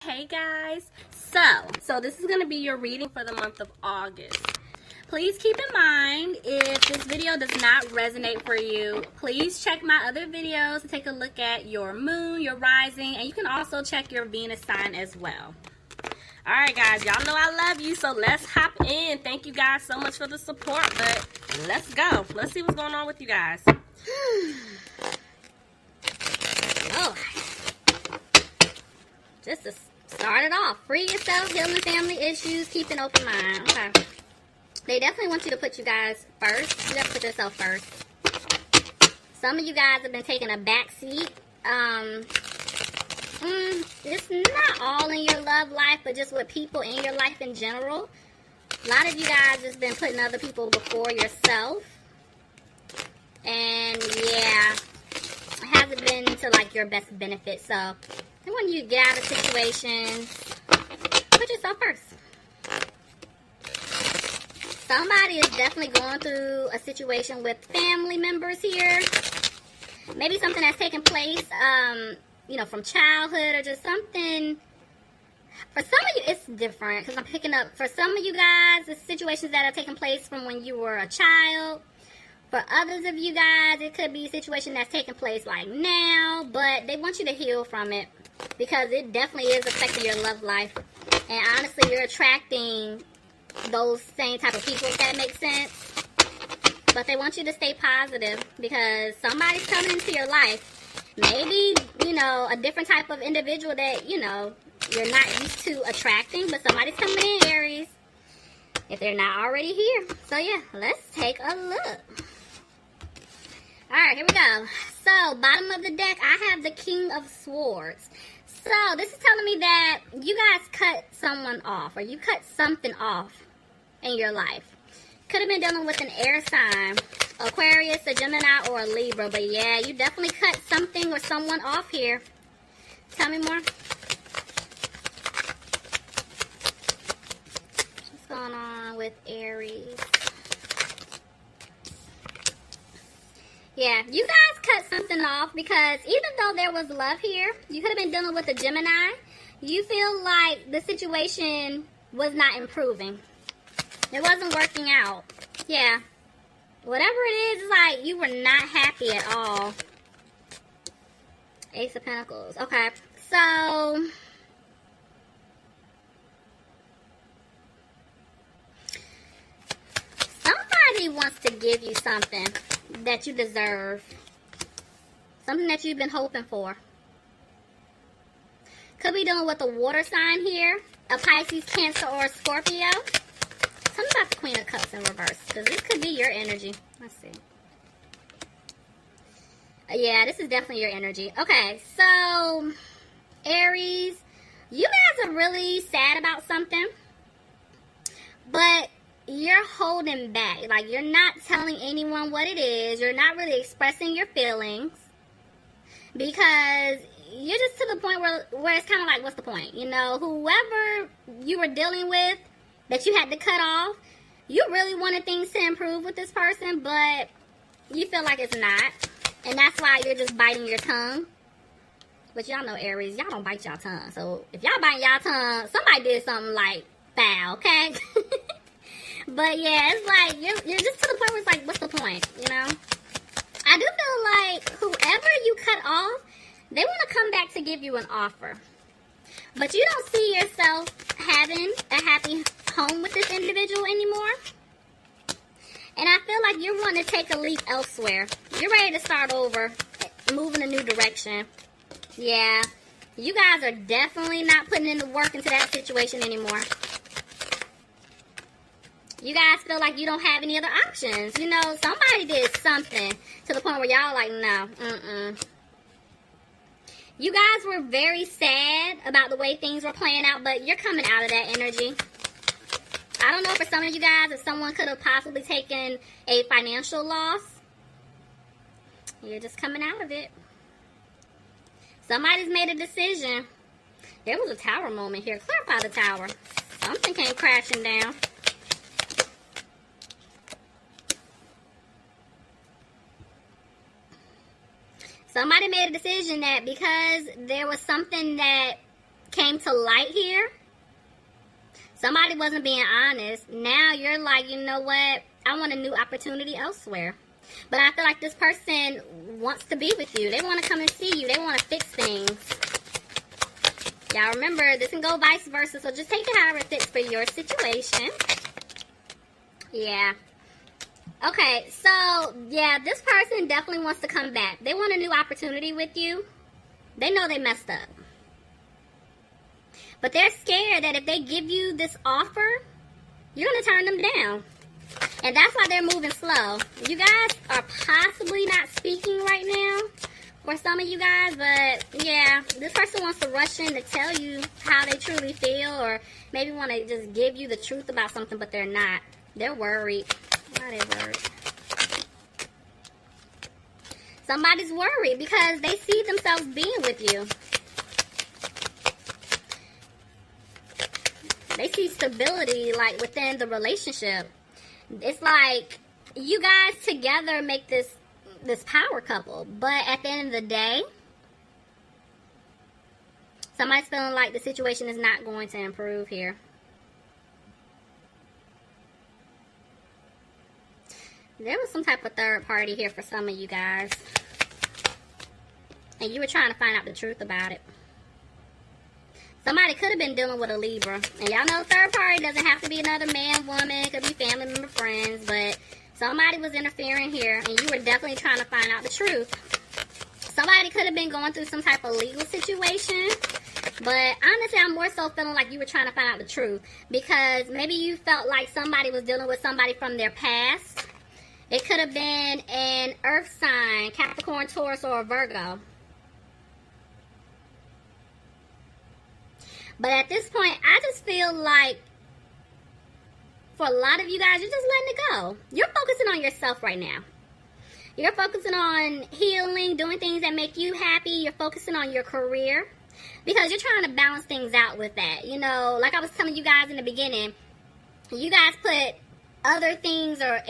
Hey guys, so this is going to be your reading for the month of August. Please keep in mind, if this video does not resonate for you, please check my other videos to take a look at your moon, your rising, and you can also check your Venus sign as well. Alright guys, y'all know I love you, so let's hop in. Thank you guys so much for the support, but let's go. Let's see what's going on with you guys. Oh, just to start it off, free yourself, healing family issues, keep an open mind. Okay. They definitely want you to put you guys first. You have to put yourself first. Some of you guys have been taking a back seat. It's not all in your love life, but just with people in your life in general. A lot of you guys has been putting other people before yourself. And yeah, it hasn't been to like your best benefit. So when you get out of situations, put yourself first. Somebody is definitely going through a situation with family members here. Maybe something that's taken place, from childhood or just something. For some of you, it's different because I'm picking up. For some of you guys, it's situations that have taken place from when you were a child. For others of you guys, it could be a situation that's taking place like now, but they want you to heal from it because it definitely is affecting your love life. And honestly, you're attracting those same type of people, if that makes sense. But they want you to stay positive because somebody's coming into your life. Maybe, a different type of individual that, you're not used to attracting, but somebody's coming in, Aries, if they're not already here. So yeah, let's take a look. Alright, here we go. So, bottom of the deck, I have the King of Swords. So, this is telling me that you guys cut someone off, or you cut something off in your life. Could have been dealing with an air sign, Aquarius, a Gemini, or a Libra. But yeah, you definitely cut something or someone off here. Tell me more. What's going on with Aries? Yeah, you guys cut something off because even though there was love here, you could have been dealing with a Gemini. You feel like the situation was not improving. It wasn't working out. Yeah. Whatever it is, like you were not happy at all. Ace of Pentacles. Okay. So somebody wants to give you something that you deserve. Something that you've been hoping for. Could be dealing with a water sign here. A Pisces, Cancer, or a Scorpio. Tell me about the Queen of Cups in reverse. Because this could be your energy. Let's see. Yeah, this is definitely your energy. Okay, so Aries, you guys are really sad about something. But you're holding back. Like, you're not telling anyone what it is. You're not really expressing your feelings. Because you're just to the point where it's kind of like, what's the point? Whoever you were dealing with that you had to cut off, you really wanted things to improve with this person, but you feel like it's not. And that's why you're just biting your tongue. But y'all know, Aries, y'all don't bite y'all tongue. So if y'all bite y'all tongue, somebody did something like foul, okay? But yeah, it's like, you're just to the point where it's like, what's the point, I do feel like whoever you cut off, they want to come back to give you an offer. But you don't see yourself having a happy home with this individual anymore. And I feel like you're wanting to take a leap elsewhere. You're ready to start over, move in a new direction. Yeah, you guys are definitely not putting in the work into that situation anymore. You guys feel like you don't have any other options. Somebody did something to the point where y'all like, no, You guys were very sad about the way things were playing out, but you're coming out of that energy. I don't know for some of you guys if someone could have possibly taken a financial loss. You're just coming out of it. Somebody's made a decision. There was a tower moment here. Clarify the tower. Something came crashing down. Somebody made a decision that because there was something that came to light here. Somebody wasn't being honest. Now you're like, you know what? I want a new opportunity elsewhere. But I feel like this person wants to be with you. They want to come and see you. They want to fix things. Y'all remember, this can go vice versa. So just take it however it fits for your situation. Yeah. Okay, so, yeah, this person definitely wants to come back. They want a new opportunity with you. They know they messed up. But they're scared that if they give you this offer, you're going to turn them down. And that's why they're moving slow. You guys are possibly not speaking right now for some of you guys. But, yeah, this person wants to rush in to tell you how they truly feel. Or maybe want to just give you the truth about something, but they're not. They're worried. Why are they worried? Somebody's worried because they see themselves being with you. They see stability, like, within the relationship. It's like you guys together make this power couple. But at the end of the day, somebody's feeling like the situation is not going to improve here. There was some type of third party here for some of you guys. And you were trying to find out the truth about it. Somebody could have been dealing with a Libra. And y'all know third party doesn't have to be another man, woman. It could be family member, friends. But somebody was interfering here. And you were definitely trying to find out the truth. Somebody could have been going through some type of legal situation. But honestly, I'm more so feeling like you were trying to find out the truth. Because maybe you felt like somebody was dealing with somebody from their past. It could have been an earth sign, Capricorn, Taurus, or a Virgo. But at this point, I just feel like for a lot of you guys, you're just letting it go. You're focusing on yourself right now. You're focusing on healing, doing things that make you happy. You're focusing on your career because you're trying to balance things out with that. You know, like I was telling you guys in the beginning, you guys put other things or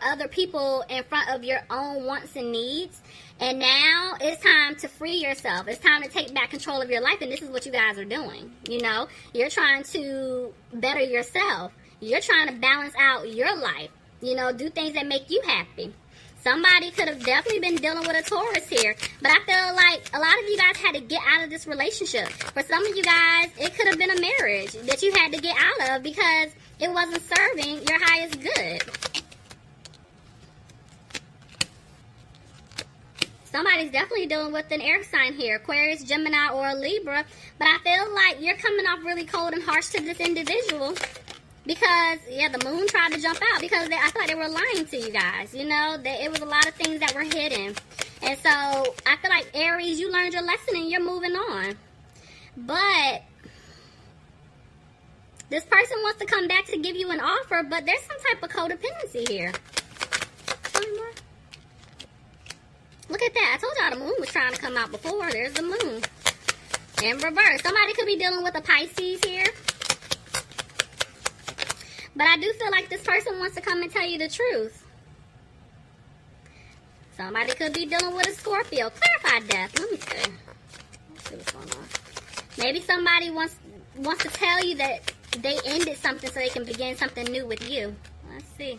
other people in front of your own wants and needs. And now it's time to free yourself. It's time to take back control of your life. And this is what you guys are doing. You know, you're trying to better yourself. You're trying to balance out your life. You know, do things that make you happy. Somebody could have definitely been dealing with a Taurus here. But I feel like a lot of you guys had to get out of this relationship. For some of you guys, it could have been a marriage that you had to get out of because it wasn't serving your highest good. Somebody's definitely dealing with an air sign here. Aquarius, Gemini, or a Libra. But I feel like you're coming off really cold and harsh to this individual. Because, yeah, the moon tried to jump out. Because I thought they were lying to you guys. You know, it was a lot of things that were hidden. And so, I feel like, Aries, you learned your lesson and you're moving on. But this person wants to come back to give you an offer, but there's some type of codependency here. Look at that. I told y'all the moon was trying to come out before. There's the moon. In reverse. Somebody could be dealing with a Pisces here. But I do feel like this person wants to come and tell you the truth. Somebody could be dealing with a Scorpio. Clarify death. Let me see. Let's see what's going on. Maybe somebody wants to tell you that they ended something so they can begin something new with you. Let's see.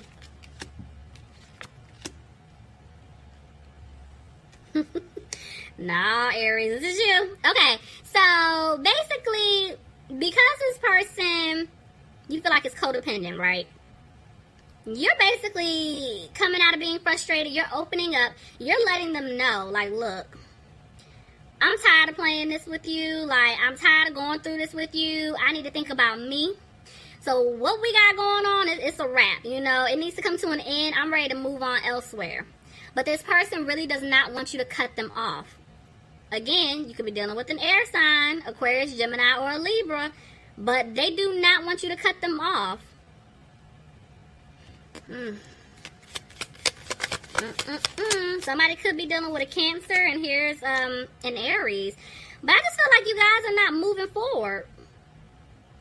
No, Aries, this is you. Okay, so basically, because this person, you feel like it's codependent, right? You're basically coming out of being frustrated. You're opening up. You're letting them know, like, look, I'm tired of playing this with you. Like, I'm tired of going through this with you. I need to think about me. So what we got going on is it's a wrap. You know, it needs to come to an end. I'm ready to move on elsewhere. But this person really does not want you to cut them off. Again, you could be dealing with an air sign, Aquarius, Gemini, or a Libra. But they do not want you to cut them off. Somebody could be dealing with a Cancer, and here's an Aries. But I just feel like you guys are not moving forward.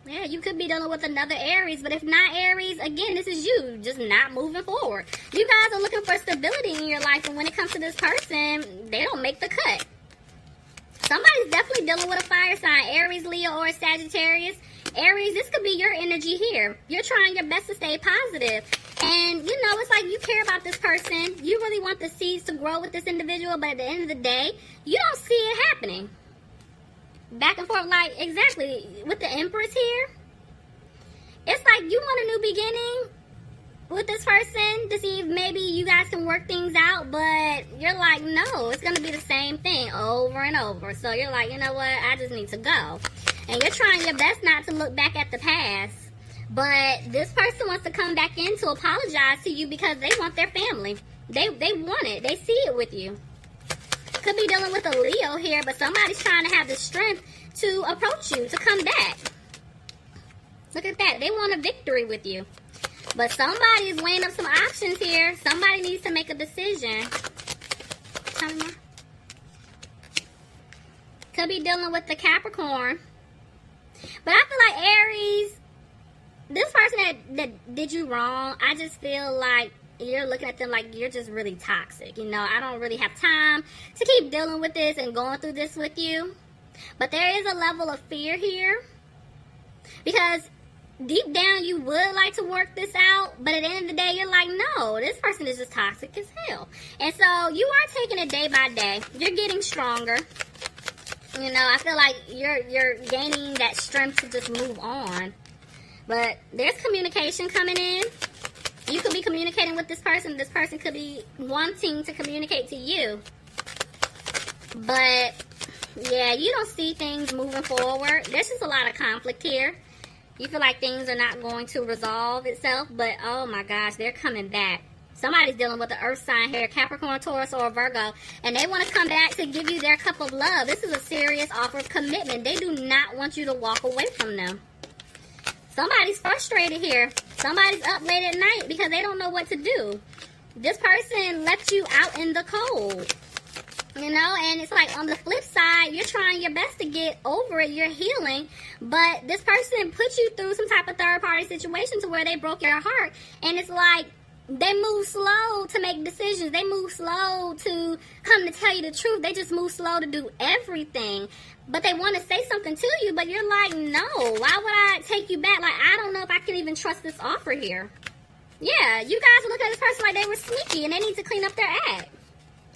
Yeah, you could be dealing with another Aries, but if not Aries, again, this is you, just not moving forward. You guys are looking for stability in your life, and when it comes to this person, they don't make the cut. Somebody's definitely dealing with a fire sign, Aries, Leo, or Sagittarius. Aries, this could be your energy here. You're trying your best to stay positive. And, you know, it's like you care about this person. You really want the seeds to grow with this individual, but at the end of the day, you don't see it happening. Back and forth, like, exactly. With the Empress here, it's like you want a new beginning with this person to see if maybe you guys can work things out, but you're like, no, it's going to be the same thing over and over. So you're like, you know what, I just need to go. And you're trying your best not to look back at the past. But this person wants to come back in to apologize to you because they want their family. They want it. They see it with you. Could be dealing with a Leo here, but somebody's trying to have the strength to approach you, to come back. Look at that. They want a victory with you. But somebody is weighing up some options here. Somebody needs to make a decision. Tell me more. Could be dealing with the Capricorn. But I feel like Aries, this person that did you wrong, I just feel like you're looking at them like you're just really toxic. You know, I don't really have time to keep dealing with this and going through this with you. But there is a level of fear here. Because deep down you would like to work this out, but at the end of the day you're like, no, this person is just toxic as hell. And so you are taking it day by day. You're getting stronger. You know, I feel like you're gaining that strength to just move on. But there's communication coming in. You could be communicating with this person. This person could be wanting to communicate to you. But yeah, you don't see things moving forward. There's just a lot of conflict here. You feel like things are not going to resolve itself, but oh my gosh, they're coming back. Somebody's dealing with the earth sign here, Capricorn, Taurus, or Virgo, and they want to come back to give you their cup of love. This is a serious offer of commitment. They do not want you to walk away from them. Somebody's frustrated here. Somebody's up late at night because they don't know what to do. This person left you out in the cold. You know, and it's like on the flip side, you're trying your best to get over it. You're healing, but this person put you through some type of third-party situation to where they broke your heart. And it's like they move slow to make decisions. They move slow to come to tell you the truth. They just move slow to do everything. But they want to say something to you, but you're like, no, why would I take you back? Like, I don't know if I can even trust this offer here. Yeah, you guys look at this person like they were sneaky and they need to clean up their act.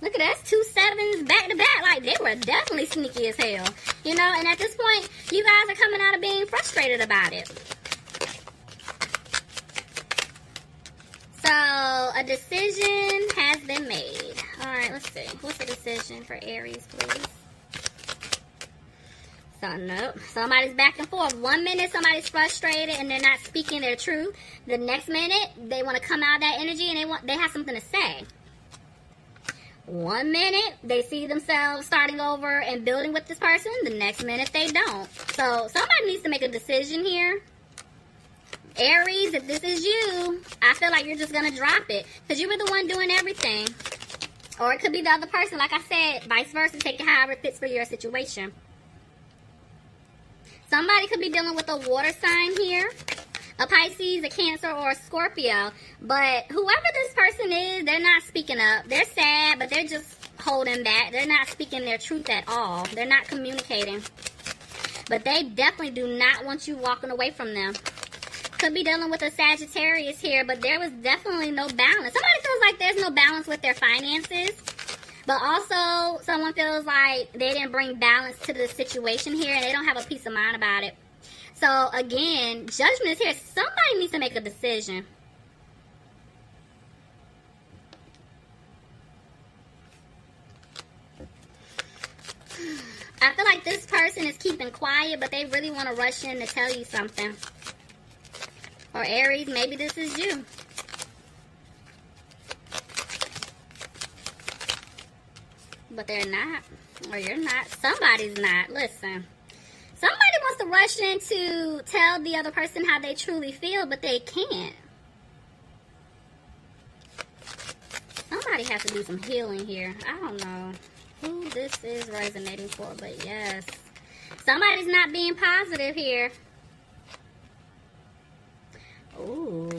Look at that, 2 sevens back to back. Like, they were definitely sneaky as hell. You know, and at this point, you guys are coming out of being frustrated about it. So, a decision has been made. Alright, let's see. What's the decision for Aries, please? So, nope. Somebody's back and forth. 1 minute, somebody's frustrated and they're not speaking their truth. The next minute, they want to come out of that energy and they have something to say. 1 minute, they see themselves starting over and building with this person. The next minute, they don't. So, somebody needs to make a decision here. Aries, if this is you, I feel like you're just going to drop it. Because you were the one doing everything. Or it could be the other person. Like I said, vice versa. Take it however it fits for your situation. Somebody could be dealing with a water sign here. A Pisces, a Cancer, or a Scorpio. But whoever this person is, they're not speaking up. They're sad, but they're just holding back. They're not speaking their truth at all. They're not communicating. But they definitely do not want you walking away from them. Could be dealing with a Sagittarius here, but there was definitely no balance. Somebody feels like there's no balance with their finances. But also, someone feels like they didn't bring balance to the situation here, and they don't have a peace of mind about it. So, again, judgment is here. Somebody needs to make a decision. I feel like this person is keeping quiet, but they really want to rush in to tell you something. Or Aries, maybe this is you. But they're not. Or you're not. Somebody's not. Listen. Somebody wants to rush in to tell the other person how they truly feel, but they can't. Somebody has to do some healing here. I don't know who this is resonating for, but yes. Somebody's not being positive here. Ooh.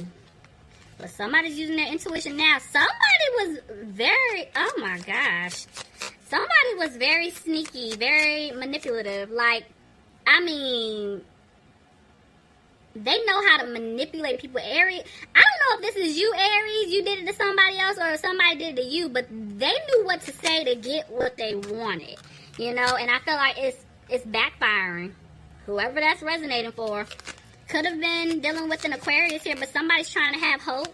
But somebody's using their intuition now. Somebody was very, oh my gosh. Somebody was very sneaky, very manipulative. Like, I mean, they know how to manipulate people. Aries, I don't know if this is you, Aries, you did it to somebody else, or if somebody did it to you, but they knew what to say to get what they wanted, you know. And I feel like it's backfiring. Whoever that's resonating for could have been dealing with an Aquarius here, but somebody's trying to have hope.